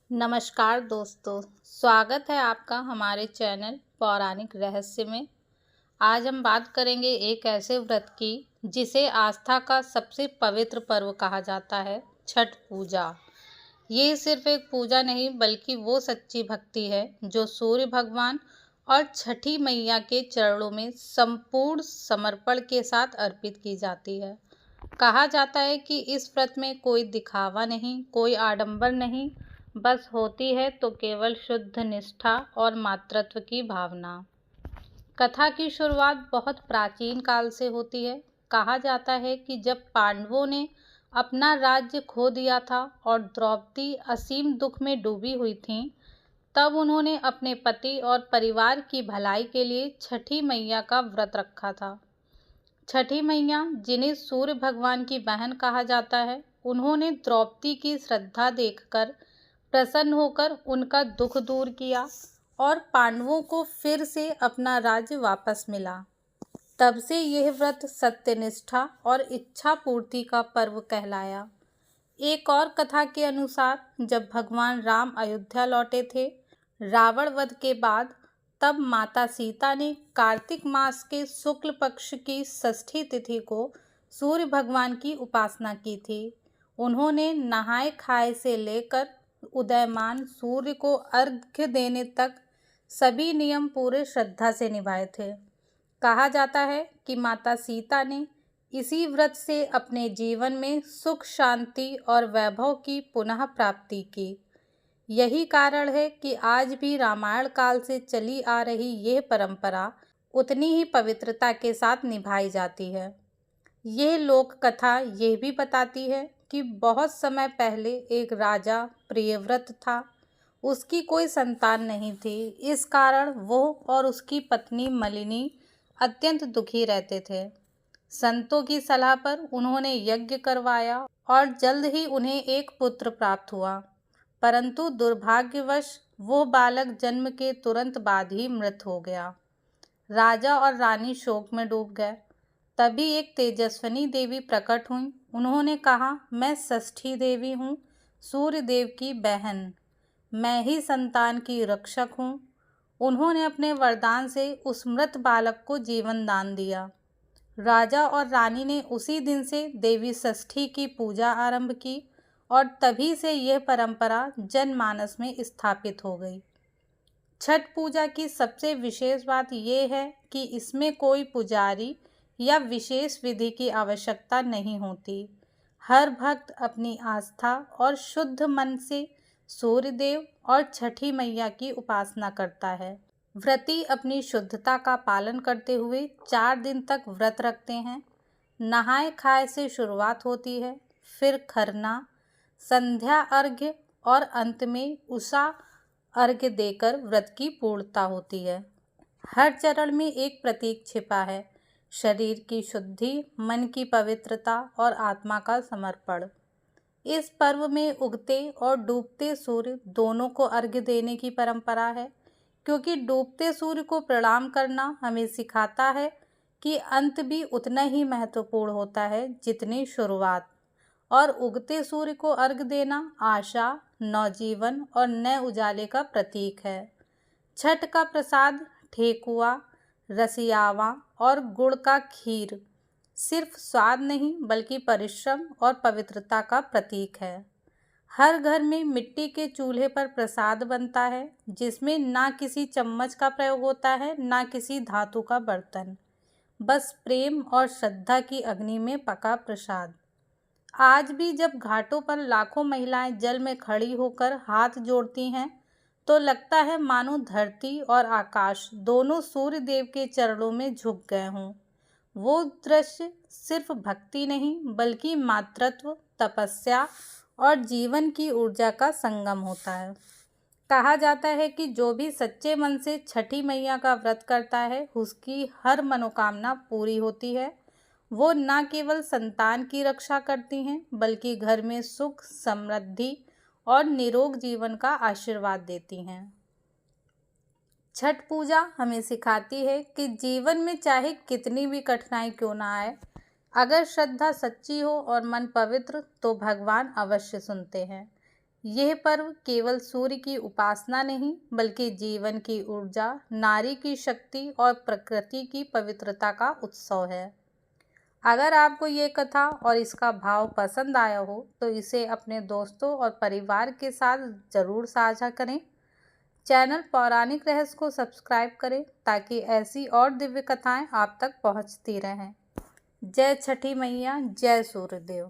नमस्कार दोस्तों, स्वागत है आपका हमारे चैनल पौराणिक रहस्य में। आज हम बात करेंगे एक ऐसे व्रत की जिसे आस्था का सबसे पवित्र पर्व कहा जाता है, छठ पूजा। ये सिर्फ एक पूजा नहीं बल्कि वो सच्ची भक्ति है जो सूर्य भगवान और छठी मैया के चरणों में संपूर्ण समर्पण के साथ अर्पित की जाती है। कहा जाता है कि इस व्रत में कोई दिखावा नहीं, कोई आडंबर नहीं, बस होती है तो केवल शुद्ध निष्ठा और मातृत्व की भावना। कथा की शुरुआत बहुत प्राचीन काल से होती है। कहा जाता है कि जब पांडवों ने अपना राज्य खो दिया था और द्रौपदी असीम दुख में डूबी हुई थीं, तब उन्होंने अपने पति और परिवार की भलाई के लिए छठी मैया का व्रत रखा था। छठी मैया, जिन्हें सूर्य भगवान की बहन कहा जाता है, उन्होंने द्रौपदी की श्रद्धा देखकर प्रसन्न होकर उनका दुख दूर किया और पांडवों को फिर से अपना राज्य वापस मिला। तब से यह व्रत सत्यनिष्ठा और इच्छा पूर्ति का पर्व कहलाया। एक और कथा के अनुसार जब भगवान राम अयोध्या लौटे थे रावण वध के बाद, तब माता सीता ने कार्तिक मास के शुक्ल पक्ष की षष्ठी तिथि को सूर्य भगवान की उपासना की थी। उन्होंने नहाए खाए से लेकर उदयमान सूर्य को अर्घ्य देने तक सभी नियम पूरे श्रद्धा से निभाए थे। कहा जाता है कि माता सीता ने इसी व्रत से अपने जीवन में सुख, शांति और वैभव की पुनः प्राप्ति की। यही कारण है कि आज भी रामायण काल से चली आ रही यह परंपरा उतनी ही पवित्रता के साथ निभाई जाती है। यह लोक कथा यह भी बताती है कि बहुत समय पहले एक राजा प्रियव्रत था। उसकी कोई संतान नहीं थी। इस कारण वो और उसकी पत्नी मलिनी अत्यंत दुखी रहते थे। संतों की सलाह पर उन्होंने यज्ञ करवाया और जल्द ही उन्हें एक पुत्र प्राप्त हुआ, परंतु दुर्भाग्यवश वो बालक जन्म के तुरंत बाद ही मृत हो गया। राजा और रानी शोक में डूब गए। तभी एक तेजस्विनी देवी प्रकट हुई। उन्होंने कहा, मैं षष्ठी देवी हूँ, सूर्य देव की बहन। मैं ही संतान की रक्षक हूँ। उन्होंने अपने वरदान से उस मृत बालक को जीवन दान दिया। राजा और रानी ने उसी दिन से देवी षष्ठी की पूजा आरंभ की और तभी से यह परंपरा जनमानस में स्थापित हो गई। छठ पूजा की सबसे विशेष बात यह है कि इसमें कोई पुजारी या विशेष विधि की आवश्यकता नहीं होती। हर भक्त अपनी आस्था और शुद्ध मन से सूर्यदेव और छठी मैया की उपासना करता है। व्रती अपनी शुद्धता का पालन करते हुए 4 दिन तक व्रत रखते हैं। नहाए खाए से शुरुआत होती है, फिर खरना, संध्या अर्घ्य और अंत में उषा अर्घ्य देकर व्रत की पूर्णता होती है। हर चरण में एक प्रतीक छिपा है, शरीर की शुद्धि, मन की पवित्रता और आत्मा का समर्पण। इस पर्व में उगते और डूबते सूर्य दोनों को अर्घ्य देने की परंपरा है, क्योंकि डूबते सूर्य को प्रणाम करना हमें सिखाता है कि अंत भी उतना ही महत्वपूर्ण होता है जितनी शुरुआत, और उगते सूर्य को अर्घ्य देना आशा, नवजीवन और नए उजाले का प्रतीक है। छठ का प्रसाद ठेकुआ, रसियावा और गुड़ का खीर सिर्फ स्वाद नहीं बल्कि परिश्रम और पवित्रता का प्रतीक है। हर घर में मिट्टी के चूल्हे पर प्रसाद बनता है, जिसमें ना किसी चम्मच का प्रयोग होता है, ना किसी धातु का बर्तन, बस प्रेम और श्रद्धा की अग्नि में पका प्रसाद। आज भी जब घाटों पर लाखों महिलाएं जल में खड़ी होकर हाथ जोड़ती हैं, तो लगता है मानो धरती और आकाश दोनों सूर्य देव के चरणों में झुक गए हों। वो दृश्य सिर्फ भक्ति नहीं बल्कि मातृत्व, तपस्या और जीवन की ऊर्जा का संगम होता है। कहा जाता है कि जो भी सच्चे मन से छठी मैया का व्रत करता है, उसकी हर मनोकामना पूरी होती है। वो न केवल संतान की रक्षा करती हैं बल्कि घर में सुख, समृद्धि और निरोग जीवन का आशीर्वाद देती हैं। छठ पूजा हमें सिखाती है कि जीवन में चाहे कितनी भी कठिनाई क्यों ना आए, अगर श्रद्धा सच्ची हो और मन पवित्र तो भगवान अवश्य सुनते हैं। यह पर्व केवल सूर्य की उपासना नहीं बल्कि जीवन की ऊर्जा, नारी की शक्ति और प्रकृति की पवित्रता का उत्सव है। अगर आपको ये कथा और इसका भाव पसंद आया हो तो इसे अपने दोस्तों और परिवार के साथ ज़रूर साझा करें। चैनल पौराणिक रहस्य को सब्सक्राइब करें ताकि ऐसी और दिव्य कथाएं आप तक पहुंचती रहें। जय छठी मैया, जय सूर्यदेव।